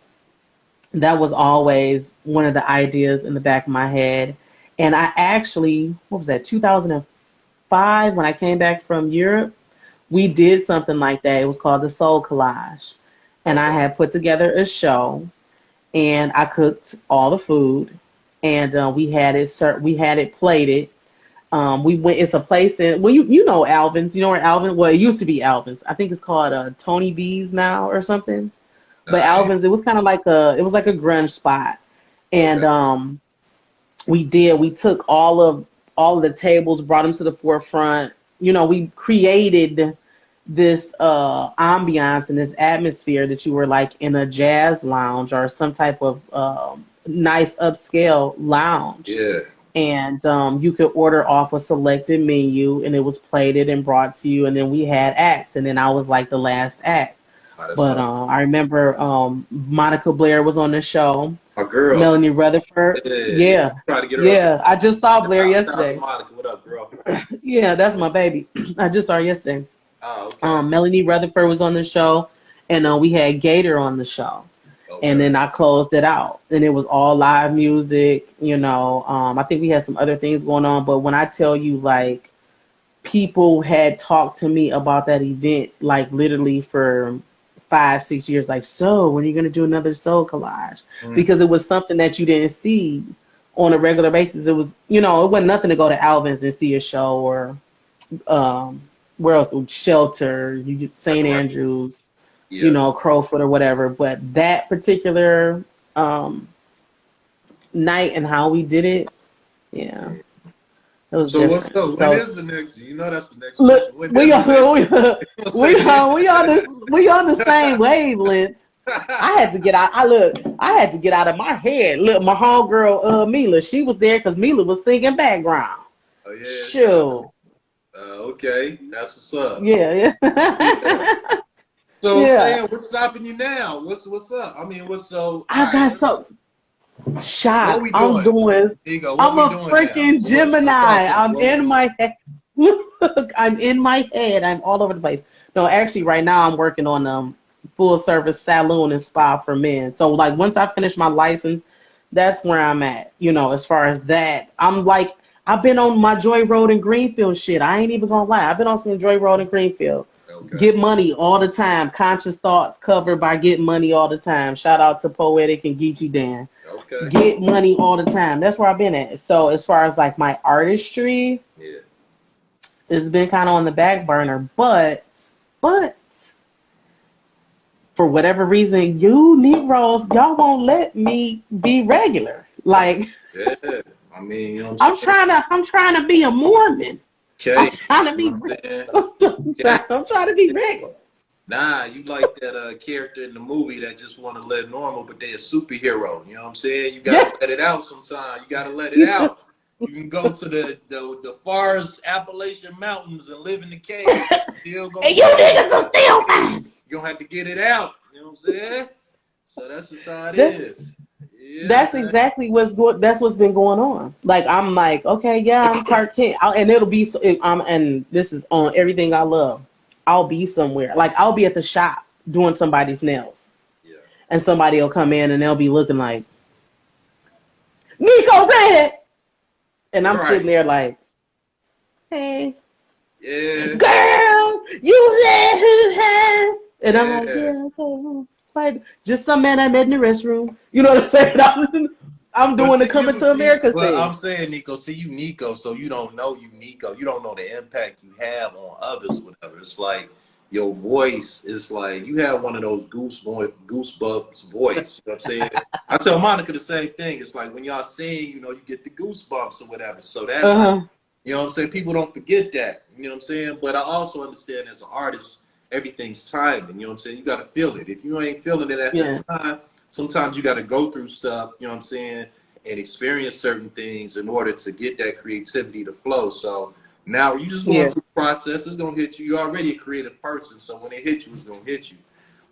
of the ideas in the back of my head. And I actually, what was that, 2005, when I came back from Europe, we did something like that. It was called the Soul Collage. And I Okay. had put together a show, and I cooked all the food, and we had it plated. We went. It's a place in, well, you know Alvin's. You know where Alvin? Well, it used to be Alvin's. I think it's called Tony B's now or something. But Nice. Alvin's, it was kind of like a grunge spot, and Okay. we took all of the tables, brought them to the forefront. We created this ambiance and this atmosphere that you were like in a jazz lounge or some type of nice upscale lounge. Yeah. And you could order off a selected menu, and it was plated and brought to you. And then we had acts, and then I was like the last act. Oh, that's But all. I remember Monica Blair was on the show. My girls. Melanie Rutherford. Yeah. Yeah. Try to get her up. Yeah. I just saw Blair Shout out to yesterday. Monica. What up, girl? Yeah, that's my baby. I just saw her yesterday. Oh, okay. Melanie Rutherford was on the show, and we had Gator on the show. And Okay. then I closed it out, and it was all live music. I think we had some other things going on, but when I tell you, like, people had talked to me about that event, like literally for 5-6 years, like, so when are you going to do another Soul Collage? Mm. Because it was something that you didn't see on a regular basis. It was, it wasn't nothing to go to Alvin's and see a show, or where else? Shelter, St. Right. Andrews, Yeah. Crowfoot or whatever. But that particular night and how we did it, yeah, it was So what's different. up? When So is the next? You know that's the next look, question. When we is on the next? we on the same wavelength. I had to get out. I had to get out of my head. Look, my homegirl Mila, she was there because Mila was singing background. Oh yeah. Sure. Okay, that's what's up. Yeah. Yeah. So I'm Yeah. saying, what's stopping you now? What's up? I mean, what's so? All I right, got so what shot. we doing? There you go. What I'm we a doing now? freaking Talk Gemini. to me. I'm What we in doing? my head. I'm in my head. I'm all over the place. No, actually, right now I'm working on full service salon and spa for men. So like once I finish my license, that's where I'm at. As far as that, I'm like I've been on my Joy Road and Greenfield shit. I ain't even gonna lie. I've been on some Joy Road and Greenfield. Okay. Get money all the time. Conscious thoughts covered by get money all the time. Shout out to Poetic and Geechee Dan. Okay. Get money all the time. That's where I've been at. So as far as like my artistry, Yeah. it's been kind of on the back burner. But for whatever reason, you Negroes, y'all won't let me be regular. Like Yeah. I mean, you know what I'm saying? I'm trying to be a Mormon. I'm Okay. trying to You be know what I'm saying? Okay. I'm trying to be regular. Nah, you like that character in the movie that just want to live normal, but they're a superhero. You know what I'm saying? You gotta Yes. let it out sometimes. You gotta let it out. You can go to the forest Appalachian Mountains and live in the cave. Still gonna And you be able niggas are to. still fine. You're gonna have to get it out. You know what I'm saying? So that's just how it That's is. Yeah, that's man. exactly that's what's been going on. Like I'm like, okay, yeah, I'm Clark Kent, and it'll be and this is on everything I love. I'll be somewhere, like I'll be at the shop doing somebody's nails, Yeah. and somebody will come in and they'll be looking like Neco Redd, and I'm sitting Right. there like, hey, Yeah. girl, you there? And I'm like, Yeah. yeah, okay, right. Just some man I met in the restroom. You know what I'm saying? I'm But doing the see, Coming to America but I'm thing. saying, Nico, see you, Nico, so you don't know you, Nico. You don't know the impact you have on others, whatever. It's like your voice is like you have one of those goosebumps voice. You know what I'm saying? I tell Monica the same thing. It's like when y'all sing, you get the goosebumps or whatever. So that, like, Uh-huh. you know what I'm saying? People don't forget that. You know what I'm saying? But I also understand as an artist, everything's timing. You know what I'm saying? You got to feel it. If you ain't feeling it at Yeah. that time, sometimes you got to go through stuff, you know what I'm saying, and experience certain things in order to get that creativity to flow. So now you just going Yeah. through the process. It's going to hit you. You're already a creative person. So when it hits you, it's going to hit you.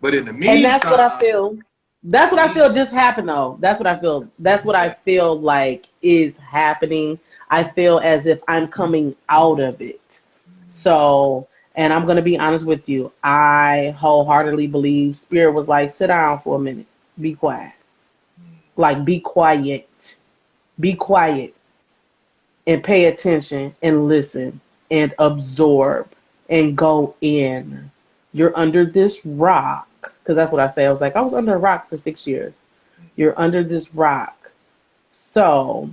But in the And that's what I meantime, feel. That's what I feel just happened though. That's what I feel. That's what I yeah, feel like is happening. I feel as if I'm coming out of it. So, and I'm going to be honest with you. I wholeheartedly believe Spirit was like, sit down for a minute. Be quiet. Like, be quiet. Be quiet and pay attention and listen and absorb and go in. You're under this rock. Because that's what I say. I was like, I was under a rock for 6 years. You're under this rock. So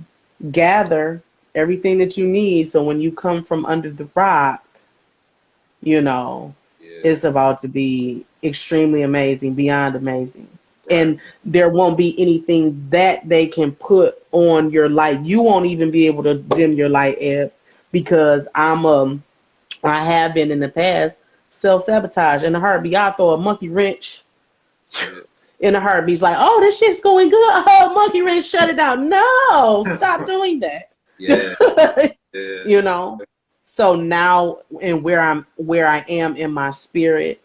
gather everything that you need. So when you come from under the rock, you know, yeah, it's about to be extremely amazing, beyond amazing. right, And there won't be anything that they can put on your light. You won't even be able to dim your light, Ed, because I have been in the past self-sabotage in a heartbeat. I throw a monkey wrench yeah, in a heartbeat. It's like, oh, this shit's going good. Oh, monkey wrench, shut it down. No, stop doing that. yeah, yeah, you know. So now, and where I am in my spirit,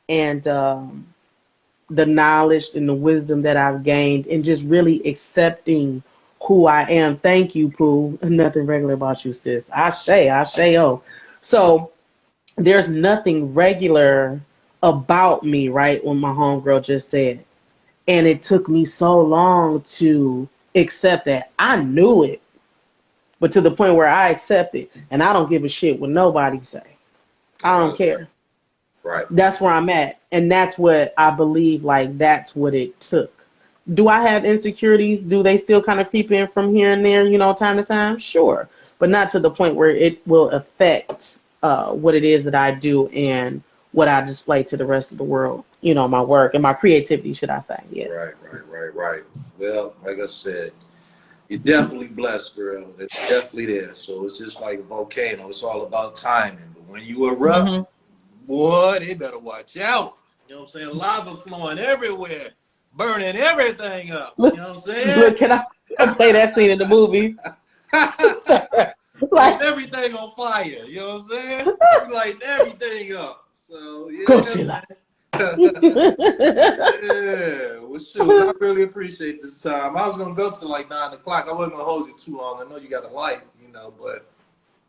and the knowledge and the wisdom that I've gained, and just really accepting who I am. Thank you, Pooh. Nothing regular about you, sis. Ashe, oh. So there's nothing regular about me, right? When my homegirl just said, and it took me so long to accept that. I knew it, but to the point where I accept it, and I don't give a shit what nobody say. I I know don't that's right, care. right, That's where I'm at, and that's what I believe. Like that's what it took. Do I have insecurities? Do they still kind of creep in from here and there? Time to time. Sure, but not to the point where it will affect what it is that I do and what I display to the rest of the world. My work and my creativity, should I say? Yeah. right. Well, like I said, you're definitely blessed, girl. It's definitely there. So it's just like a volcano. It's all about timing. But when you erupt, Hmm. boy, they better watch out. You know what I'm saying? Lava flowing everywhere, burning everything up. You Look, know what I'm saying? look, can I play that scene in the movie? Like, everything on fire. You know what I'm saying? You light everything up. So go yeah, chill out. yeah. Well, shoot, I really appreciate this time. I was gonna go to like 9 o'clock. I wasn't gonna hold you too long. I know you got a life, but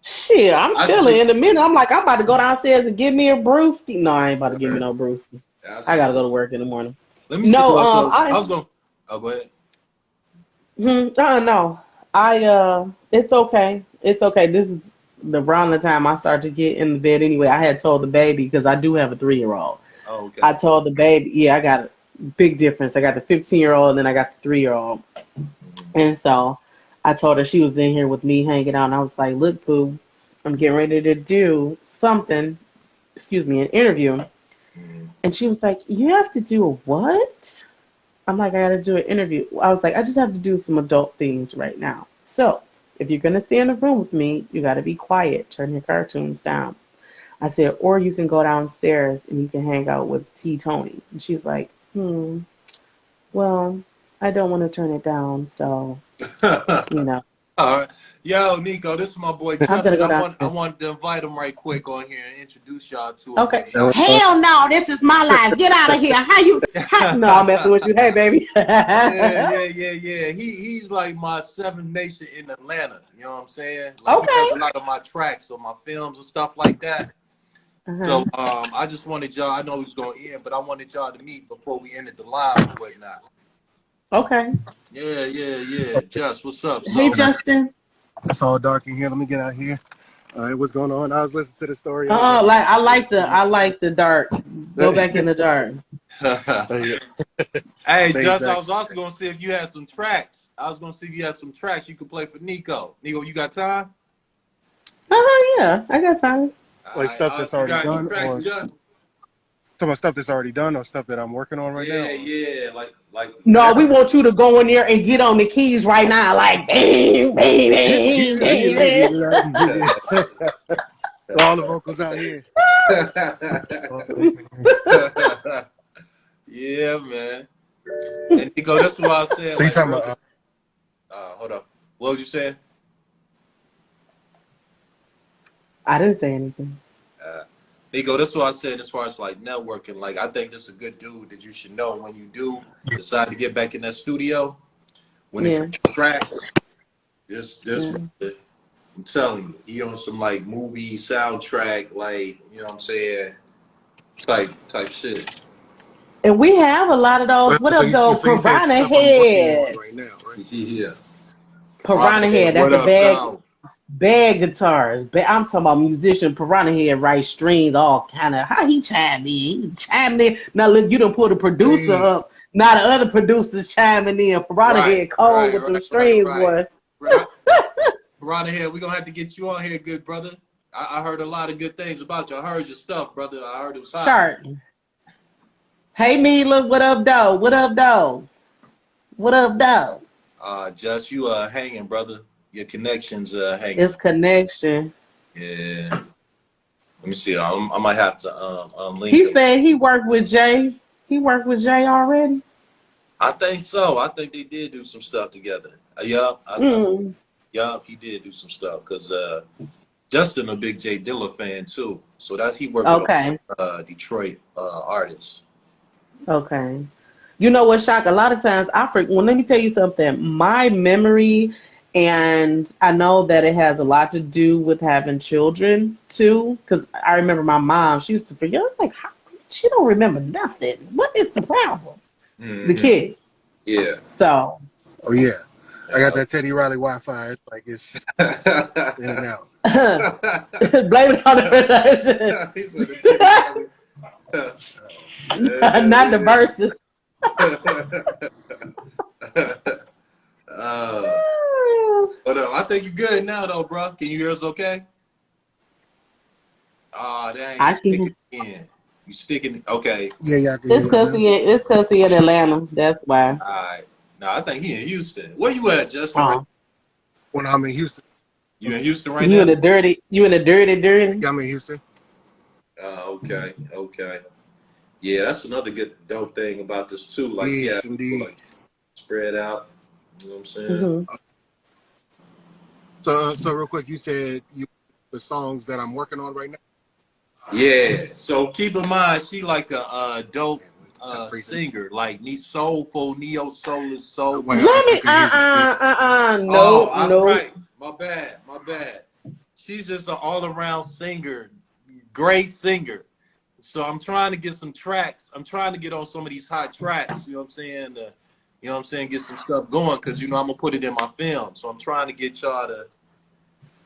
Shit, I'm I chilling. just, In a minute, I'm like, I'm about to go downstairs and give me a brewski. No, I ain't about to give me uh, no brewski. that's I just, gotta go to work in the morning. let me see No, what else. I I was gonna. Oh, go ahead. no, it's okay. It's okay. This is around the time I start to get in the bed anyway. I had told the baby because I do have a 3-year-old. Oh, okay. I told the baby, yeah, I got a big difference. I got the 15-year-old and then I got the 3-year-old. And so I told her she was in here with me hanging out. And I was like, look, Pooh, I'm getting ready to do something, an interview. And she was like, you have to do a what? I'm like, I got to do an interview. I was like, I just have to do some adult things right now. So if you're going to stay in the room with me, you got to be quiet. Turn your cartoons down. I said, or you can go downstairs and you can hang out with T. Tony. And she's like, well, I don't want to turn it down. So, you know. All right. Yo, Neco, this is my boy I'm gonna Justin. go I downstairs. wanted to invite him right quick on here and introduce y'all to him. Okay. Hell no, this is my life. Get out of here. No, I'm messing with you. Hey, baby. Yeah. He's like my seventh nation in Atlanta. You know what I'm saying? Like he does a Okay. lot of my tracks or my films and stuff like that. So I just wanted y'all. I know he was going to end, but I wanted y'all to meet before we ended the live and whatnot. Okay. Yeah. Just what's up? Hey, So Justin. It's all dark in here. Let me get out here. What's going on? I was listening to the story. Like I like the dark. Go back in the dark. Hey, Just, I Exactly. was also gonna see if you had some tracks. I was gonna see if you had some tracks you could play for Neco. Neco, you got time? Yeah, I got time. Like stuff that's You already got any done, tracks, or Just? some of stuff that's already done, or stuff that I'm working on right now. Or... Yeah, like No, we whatever. want you to go in there and get on the keys right now, like bang, bang, bang, bang, bang. All the vocals out here. Yeah, man. And Nico, that's what I was saying. So you Like talking earlier. about? Hold up. What was you saying? I didn't say anything. Nico, that's what I said as far as like networking. Like I think this is a good dude that you should know when you do decide to get back in that studio. When it Yeah. comes to tracks, this Yeah. I'm telling you, he on some like movie soundtrack, like you know what I'm saying, type shit. And we have a lot of those. What So up, you, though? so you said Piranha stuff I'm working on Head. right now, right? Yeah. Piranha Hey, Head. what That's a up, bag. dog? Bad guitars. I'm talking about musician. Piranha Head writes strings, all kind of. How he chimed in? He chimed in. Now look, you done put the producer Hey, up. Now the other producers chiming in. Piranha Head cold with them strings, boy. Right. Piranha Head, we're gonna have to get you on here, good brother. I heard a lot of good things about you. I heard your stuff, brother. I heard it was hot. Chart. Hey Mila, what up, though? What up, though? What up, though? Just you hanging, brother. Your connections hanging. It's connection. Yeah. Let me see. I might have to link He him. said he worked with Jay. He worked with Jay already. I think so. I think they did do some stuff together. Yup. Yup, he did do some stuff because Justin a big Jay Dilla fan too. So that's he worked with Detroit artists. Okay. You know what, Shock? A lot of times well, let me tell you something. My memory, and I know that it has a lot to do with having children too, because I remember my mom, she used to forget, like, she don't remember nothing. What is the problem? The kids. Yeah. So. oh yeah, I got that Teddy Riley Wi-Fi. It's like it's in and out. Blame it on the production. Not the verses. But I think you're good now, though, bro. Can you hear us okay? Dang, I can. You sticking? Okay. Yeah. It's because he in Atlanta. That's why. All right. No, I think he in Houston. Where you at, Justin? Oh. When I'm in Houston. You in Houston right You now? in the dirty. Yeah, I'm in Houston. Okay. Yeah, that's another good dope thing about this too. Like, Yes, indeed. Like spread out. You know what I'm saying? Mm-hmm. So real quick, you said the songs that I'm working on right now. Yeah. So keep in mind, she like a dope singer, like soulful, neo soulist, soul. Well, Let me, I hear you say. no, Oh, that's no. right. My bad. My bad. She's just an all-around singer, great singer. So I'm trying to get some tracks. I'm trying to get on some of these hot tracks. You know what I'm saying? You know what I'm saying? Get some stuff going because I'm gonna put it in my film. So I'm trying to get y'all to,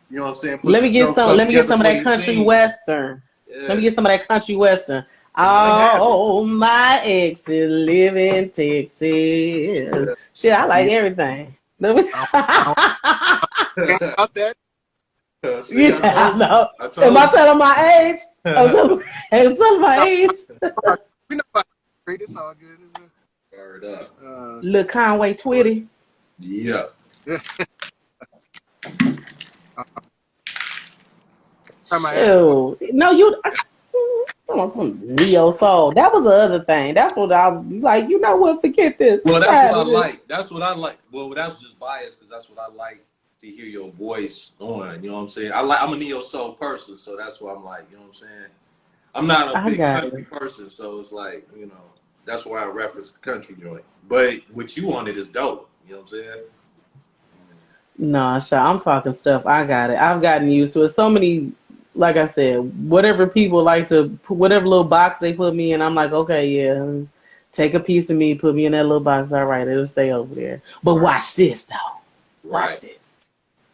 you know what I'm saying? Put Let me some get dope some. stuff Let me get together some of for that these country scenes. western. Let me Yeah. get some of that country western. And I have it. Oh, my exes live in Texas. Yeah. Shit, I like Yeah, everything. Let me- I forgot about that. See, yeah, I I told you. know. I Am I told telling my age? I'm telling my No, age. we know about it. It's all good. you. Word up. Look, Conway But Twitty. Yeah. yeah, time I had it. But Shoot. No, you. Some neo soul. That was the other thing. That's what I was like. You know what? Forget this. Well, I'm that's what tired I of this. like. That's what I like. Well, that's just biased because that's what I like to hear your voice on. You know what I'm saying? I'm a neo soul person, so that's why I'm like, you know what I'm saying? I'm not a I big got country it. person, so it's like, that's why I reference the country joint. But what you wanted is dope. You know what I'm saying? No, sure. I'm talking stuff. I got it. I've gotten used to it. So many, like I said, whatever people like to, whatever little box they put me in, I'm like, okay, yeah, take a piece of me, put me in that little box. All right, it'll stay over there. But Right. watch this, though. Right. Watch this.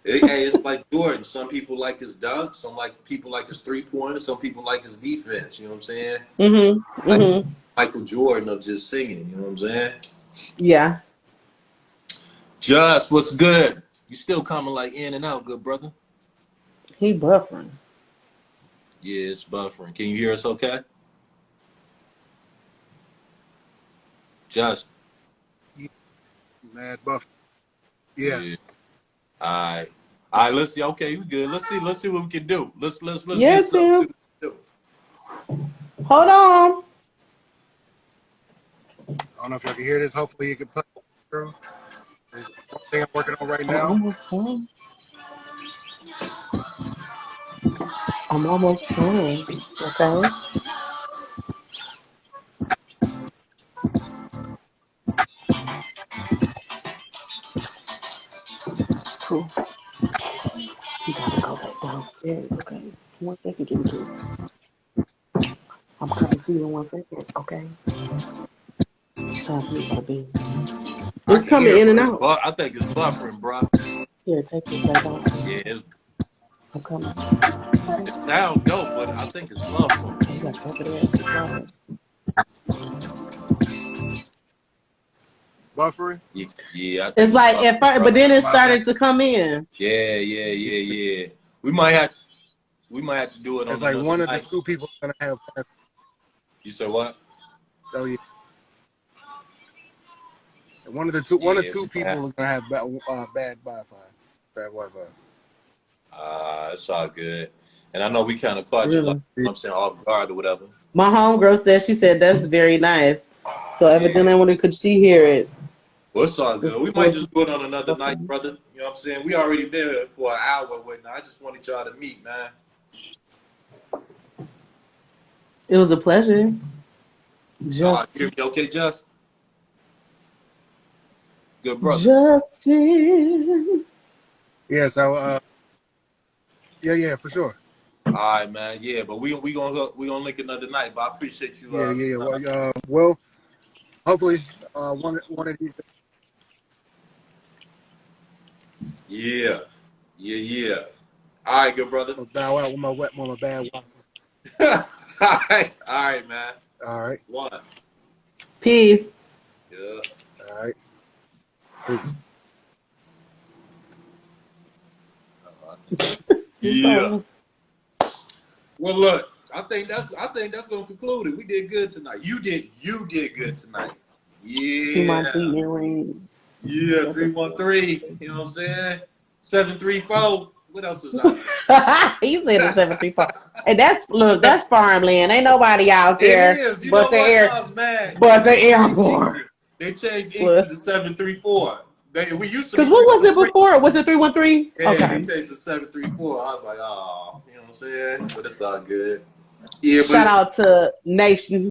Hey, it's like Jordan. Some people like his dunk. Some people like his 3-pointer. Some people like his defense. You know what I'm saying? Mm-hmm. Like Mm-hmm. Michael Jordan of just singing. You know what I'm saying? Yeah. Just what's good? You still coming like in and out, good brother? He buffering. Yeah, it's buffering. Can you hear us okay? Just. yeah, Mad Buff. Yeah. Yeah. All right. All right, let's see. Okay, we good. Let's see what we can do. Let's get Yeah, something. See Tim. what we can do. Hold on. I don't know if y'all can hear this. Hopefully, you can put it through. There's one thing I'm working on right I'm now. almost done. I'm almost done. Okay. Cool. You gotta go back downstairs. Okay. 1 second, give me two. I'm coming to you in 1 second. Okay. Time for me to go to bed. I It's can coming hear, in but and out. I think it's buffering, bro. Here, take this back downstairs. Yeah, I'm coming. Okay. it sounds dope, but I think it's buffering. Okay, you gotta drop it there. It's right. Buffering. Yeah, I think It's it's like buffering, at first, bro. but then it My bad. started to come in. Yeah. We might have to do it It's on like another one of the night. two people gonna have bad. You said what? Oh yeah. One of Yeah, two we might have. people are gonna have bad Wi-Fi. Bad Wi-Fi. It's all good. And I know we kind of caught you, like, Really. you know what I'm saying, off guard or whatever. My homegirl said, she said, that's very nice. So Yeah. evidently, when could she hear it? Well, it's all This good. We might was just do it on another night, brother. You know what I'm saying? We already there for an hour or whatnot. I just wanted y'all to meet, man. It was a pleasure. You Just, hear me okay, Just? Good brother. Justin. Yeah. So yeah, for sure. All right, man. Yeah, but we gonna link another night. But I appreciate you. Yeah. Well, hopefully, one of these. Yeah. All right, good brother. I'll bow out with my bad. All right, man. All right. One. Peace. Yeah. All right. Peace. Yeah. Well, look, I think that's gonna conclude it. We did good tonight. You did good tonight. See my Yeah. D earring. Yeah. 313. You know what I'm saying? 734. What else is out He said it's 734. And that's there? farmland. Ain't nobody out It there is. You but know the what? No, air, I was mad. but the They changed airport. Easter. They changed Easter Look, to 734. We used to be Because what was it 313. before? Was it 313? Yeah, Okay. they changed to 734. I was like, oh, you know what I'm saying? But it's all good. Yeah, Shout but out to Nation